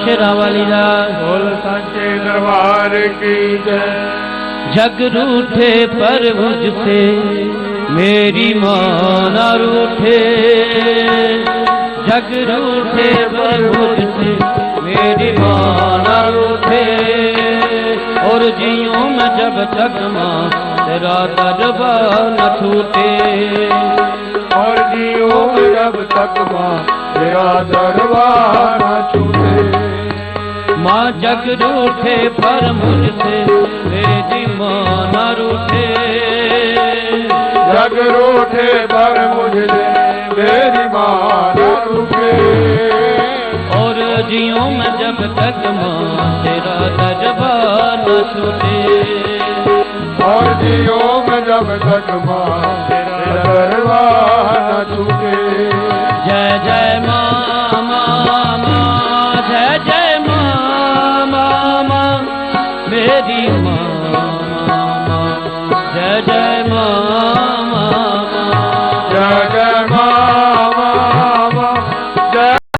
शेरावाली लाल बोल सांचे दरबार की जय। जग रूठे पर मुझसे मेरी मां न रूठे, जग रूठे पर मुझसे मेरी मां न रूठे। और जियूं मैं जब तक मां तेरा दरबार न छूटे, और जियो जब तक मां तेरा दरबार न छूटे। माँ जग रूठे पर मुझसे मेरी मां न रूठे, जग रूठे पर मुझसे मेरी मां न रूठे। और जियूं मैं जब तक मां तेरा दरबार न छूटे, और जियो मैं जब तक मां तेरा दरबार न छूटे। जय जय मां मां मां, जय जय मां मां मां, मेरी मां मां, जय जय मां मां मां, जय